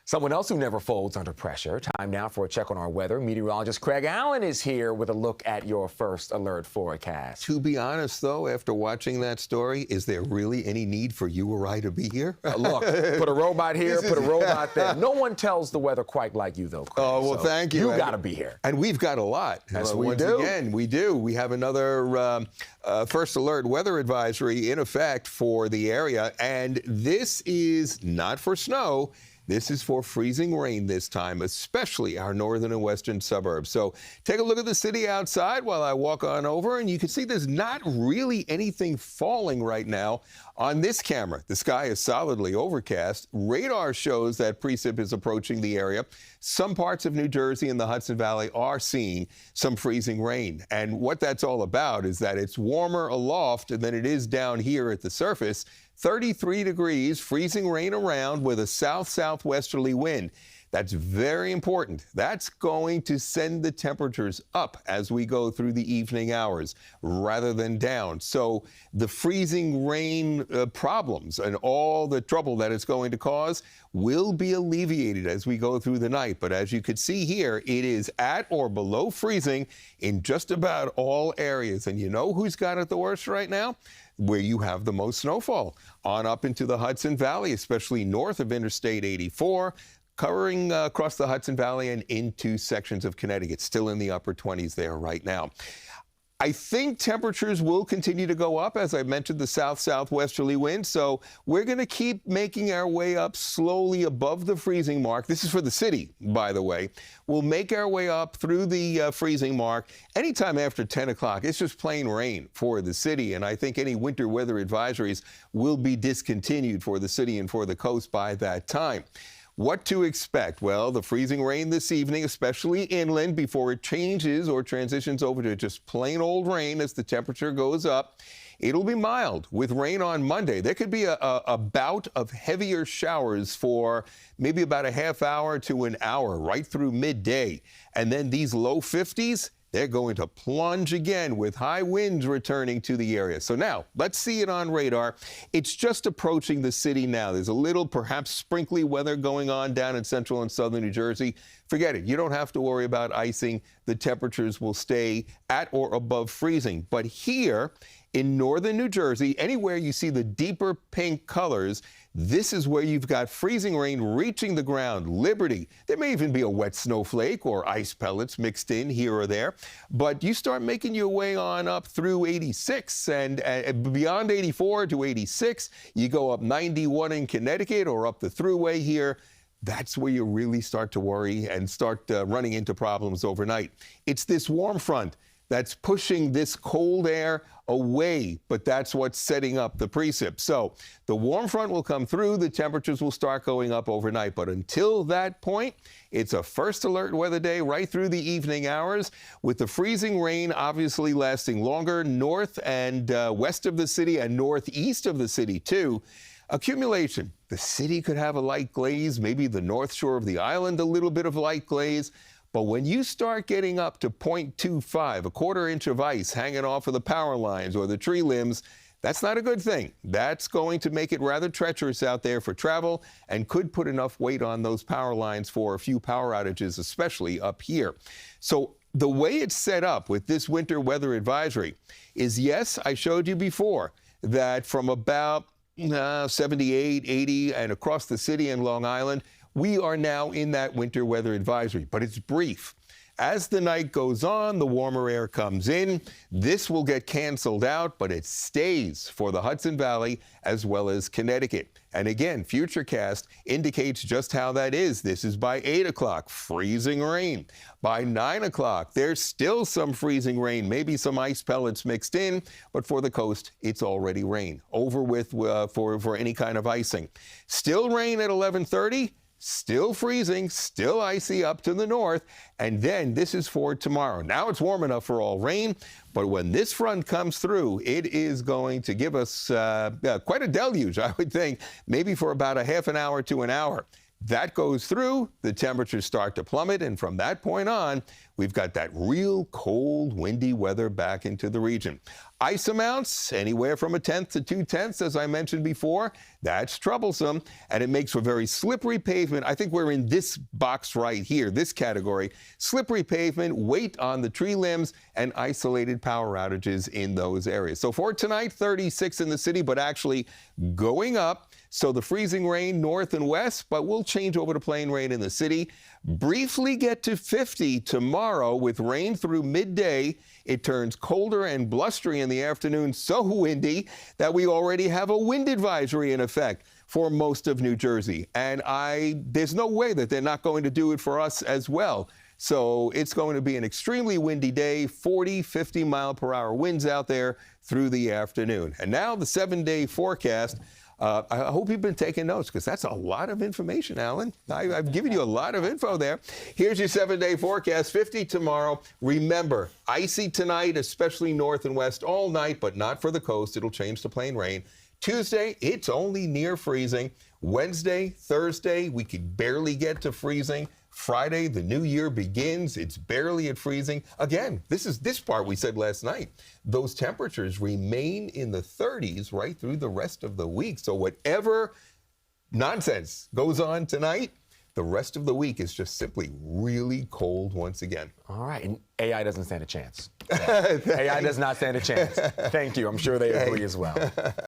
Someone else who never folds under pressure. Time now for a check on our weather. Meteorologist Craig Allen is here with a look at your first alert forecast. To be honest, though, after watching that story, is there really any need for you or I to be here? Look, put a robot here, put a robot there. No one tells the weather quite like you, though, Craig. Oh, well, so thank you. You got to be here. And we've got a lot. Yes, we once do. Again, we do. We have another first alert weather advisory in effect for the area. And this is not for snow. This is for freezing rain this time, especially our northern and western suburbs. So take a look at the city outside while I walk on over, and you can see there's not really anything falling right now on this camera. The sky is solidly overcast. Radar shows that precip is approaching the area. Some parts of New Jersey and the Hudson Valley are seeing some freezing rain. And what that's all about is that it's warmer aloft than it is down here at the surface. 33 degrees, freezing rain around with a south-southwesterly wind. That's very important. That's going to send the temperatures up as we go through the evening hours rather than down. So the freezing rain problems and all the trouble that it's going to cause will be alleviated as we go through the night. But as you can see here, it is at or below freezing in just about all areas. And you know who's got it the worst right now? Where you have the most snowfall, on up into the Hudson Valley, especially north of Interstate 84, covering across the Hudson Valley and into sections of Connecticut, still in the upper 20s there right now. I think temperatures will continue to go up, as I mentioned, the south-southwesterly wind. So we're going to keep making our way up slowly above the freezing mark. This is for the city, by the way. We'll make our way up through the freezing mark. Anytime after 10 o'clock, it's just plain rain for the city. And I think any winter weather advisories will be discontinued for the city and for the coast by that time. What to expect? Well, the freezing rain this evening, especially inland, before it changes or transitions over to just plain old rain as the temperature goes up. It'll be mild with rain on Monday. There could be a bout of heavier showers for maybe about a half hour to an hour right through midday. And then these low 50s, they're going to plunge again with high winds returning to the area. So now, let's see it on radar. It's just approaching the city now. There's a little, perhaps sprinkly weather going on down in central and southern New Jersey. Forget it. You don't have to worry about icing. The temperatures will stay at or above freezing. But here in northern New Jersey, anywhere you see the deeper pink colors, this is where you've got freezing rain reaching the ground. Liberty, there may even be a wet snowflake or ice pellets mixed in here or there. But you start making your way on up through 86 and beyond 84 to 86. You go up 91 in Connecticut or up the thruway here. That's where you really start to worry and start running into problems overnight. It's this warm front that's pushing this cold air away, but that's what's setting up the precip. So the warm front will come through, the temperatures will start going up overnight. But until that point, it's a first alert weather day right through the evening hours, with the freezing rain obviously lasting longer north and west of the city and northeast of the city too. Accumulation. The city could have a light glaze, maybe the north shore of the island a little bit of light glaze. But when you start getting up to 0.25, a quarter inch of ice hanging off of the power lines or the tree limbs, that's not a good thing. That's going to make it rather treacherous out there for travel and could put enough weight on those power lines for a few power outages, especially up here. So the way it's set up with this winter weather advisory is, yes, I showed you before that from about 78, 80 and across the city and Long Island, we are now in that winter weather advisory, but it's brief. As the night goes on, the warmer air comes in. This will get canceled out, but it stays for the Hudson Valley as well as Connecticut. And again, Futurecast indicates just how that is. This is by 8 o'clock, freezing rain. By 9 o'clock, there's still some freezing rain, maybe some ice pellets mixed in, but for the coast, it's already rain. Over with for any kind of icing. Still rain at 11:30. Still freezing, still icy up to the north, and then this is for tomorrow. Now it's warm enough for all rain, but when this front comes through, it is going to give us quite a deluge, I would think, maybe for about a half an hour to an hour. That goes through, the temperatures start to plummet, and from that point on, we've got that real cold, windy weather back into the region. Ice amounts, anywhere from 1/10 to 2/10, as I mentioned before. That's troublesome, and it makes for very slippery pavement. I think we're in this box right here, this category. Slippery pavement, weight on the tree limbs, and isolated power outages in those areas. So for tonight, 36 in the city, but actually going up. So the freezing rain north and west, but we'll change over to plain rain in the city. Briefly get to 50 tomorrow with rain through midday. It turns colder and blustery in the afternoon, so windy that we already have a wind advisory in effect for most of New Jersey. And there's no way that they're not going to do it for us as well. So it's going to be an extremely windy day, 40, 50 mile per hour winds out there through the afternoon. And now the 7-day forecast. I hope you've been taking notes, because that's a lot of information, Alan. I've given you a lot of info there. Here's your 7-day forecast. 50 tomorrow. Remember, icy tonight, especially north and west all night, but not for the coast. It'll change to plain rain. Tuesday, it's only near freezing. Wednesday, Thursday, we could barely get to freezing. Friday, the new year begins. It's barely at freezing. Again, this part we said last night. Those temperatures remain in the 30s right through the rest of the week. So whatever nonsense goes on tonight, the rest of the week is just simply really cold once again. All right. And AI doesn't stand a chance. AI does not stand a chance. Thank you. I'm sure they agree as well.